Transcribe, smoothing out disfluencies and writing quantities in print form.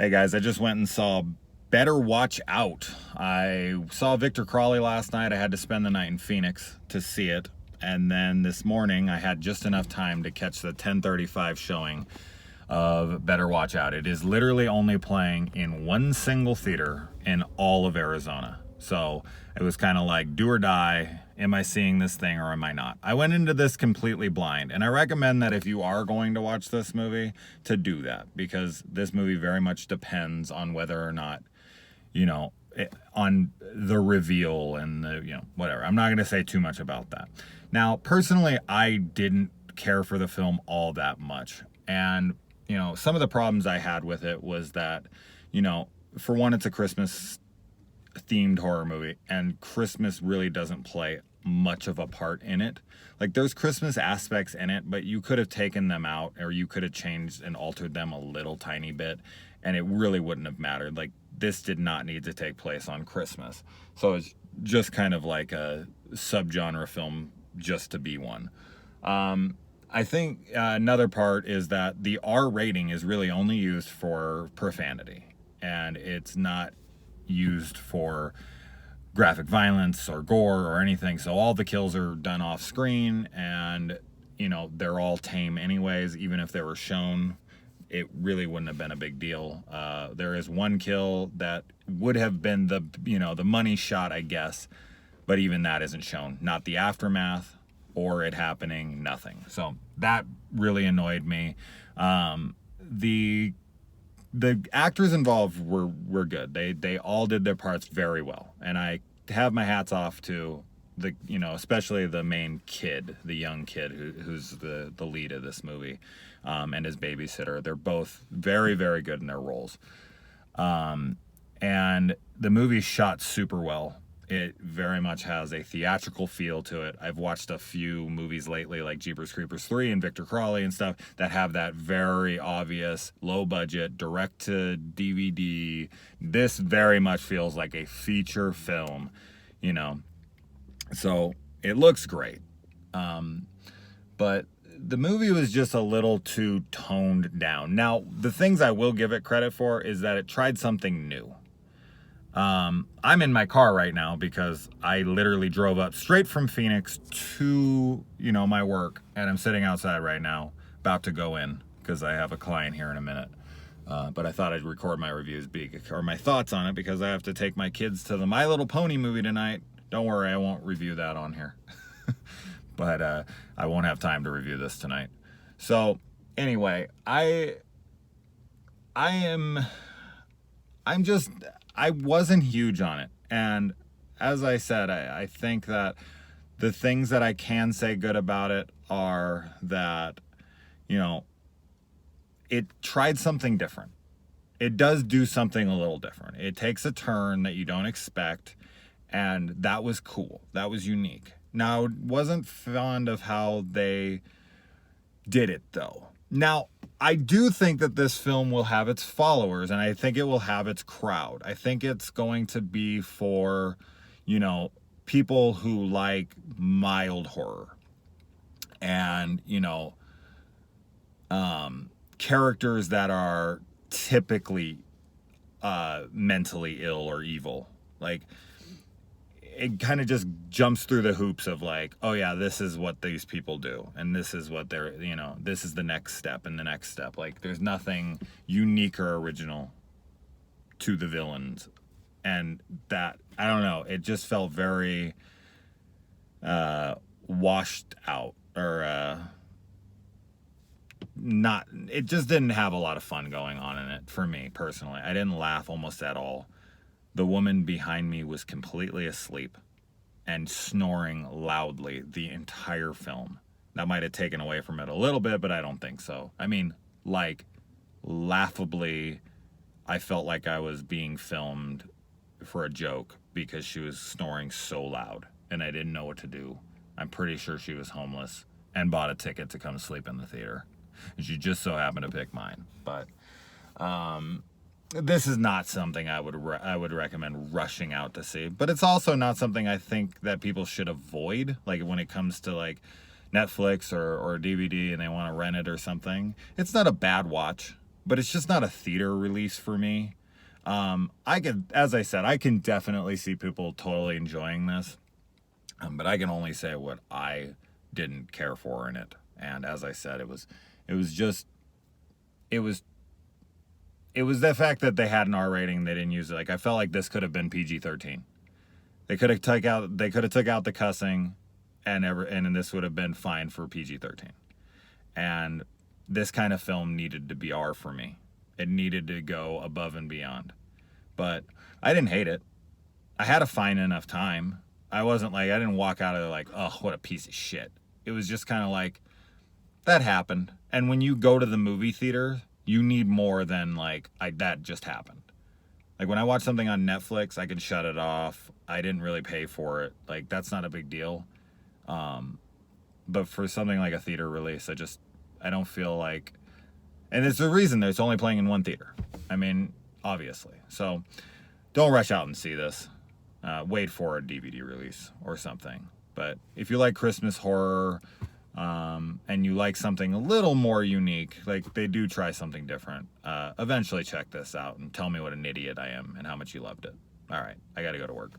Hey guys, I just went and saw Better Watch Out. I saw Victor Crawley last night. I had to spend the night in Phoenix to see it. And then this morning I had just enough time to catch the 10:35 showing of Better Watch Out. It is literally only playing in one single theater in all of Arizona. So it was kind of like do or die. Am I seeing this thing or am I not? I went into this completely blind, and I recommend that if you are going to watch this movie to do that, because this movie very much depends on whether or not, on the reveal and the, whatever. I'm not going to say too much about that. Now, personally, I didn't care for the film all that much. And, some of the problems I had with it was that, for one, it's a Christmas themed horror movie, and Christmas really doesn't play much of a part in it. Like, there's Christmas aspects in it, but you could have taken them out, or you could have changed and altered them a little tiny bit, and it really wouldn't have mattered. Like, this did not need to take place on Christmas. So it's just kind of like a subgenre film just to be one. I think another part is that the R rating is really only used for profanity, and it's not used for graphic violence or gore or anything. So all the kills are done off screen, and they're all tame anyways. Even if they were shown, it really wouldn't have been a big deal. There is one kill that would have been the money shot, I guess, but even that isn't shown. Not the aftermath or it happening, nothing. So that really annoyed me. The actors involved were good. They all did their parts very well, and I have my hats off to the especially the main kid, the young kid who's the lead of this movie, and his babysitter. They're both very, very good in their roles, and the movie's shot super well. It very much has a theatrical feel to it. I've watched a few movies lately, like Jeepers Creepers 3 and Victor Crawley and stuff, that have that very obvious, low-budget, direct-to-DVD. This very much feels like a feature film, So it looks great. But the movie was just a little too toned down. Now, the things I will give it credit for is that it tried something new. I'm in my car right now because I literally drove up straight from Phoenix to, my work, and I'm sitting outside right now about to go in because I have a client here in a minute. But I thought I'd record my reviews or my thoughts on it because I have to take my kids to the My Little Pony movie tonight. Don't worry, I won't review that on here. But I won't have time to review this tonight. So anyway, I wasn't huge on it. And as I said, I think that the things that I can say good about it are that, it tried something different. It does do something a little different. It takes a turn that you don't expect, and that was cool. That was unique. Now, I wasn't fond of how they did it, though. Now, I do think that this film will have its followers, and I think it will have its crowd. I think it's going to be for, people who like mild horror and, characters that are typically mentally ill or evil. Like, it kind of just jumps through the hoops of like, oh yeah, this is what these people do, and this is what they're, this is the next step and the next step. Like, there's nothing unique or original to the villains, and that, I don't know, it just felt very washed out, or not, it just didn't have a lot of fun going on in it for me personally. I didn't laugh almost at all. The woman behind me was completely asleep and snoring loudly the entire film. That might have taken away from it a little bit, but I don't think so. I mean, like, laughably, I felt like I was being filmed for a joke because she was snoring so loud and I didn't know what to do. I'm pretty sure she was homeless and bought a ticket to come sleep in the theater. And she just so happened to pick mine. But, this is not something I would recommend rushing out to see, but it's also not something I think that people should avoid. Like, when it comes to like Netflix or DVD and they want to rent it or something, it's not a bad watch. but it's just not a theater release for me. As I said, I can definitely see people totally enjoying this, but I can only say what I didn't care for in it. And as I said, it was just, it was the fact that they had an R rating, they didn't use it. Like, I felt like this could have been PG-13. They could have took out the cussing, and this would have been fine for PG-13. And this kind of film needed to be R for me. It needed to go above and beyond. But I didn't hate it. I had a fine enough time. I didn't walk out of there like, oh, what a piece of shit. It was just kind of like, that happened. And when you go to the movie theater, you need more than that just happened. Like, when I watch something on Netflix, I can shut it off. I didn't really pay for it. Like, that's not a big deal. But for something like a theater release, I don't feel like, and there's a reason that it's only playing in one theater. I mean, obviously. So don't rush out and see this. Wait for a DVD release or something. But if you like Christmas horror, and you like something a little more unique, like they do try something different, eventually check this out and tell me what an idiot I am and how much you loved it. All right, I gotta go to work.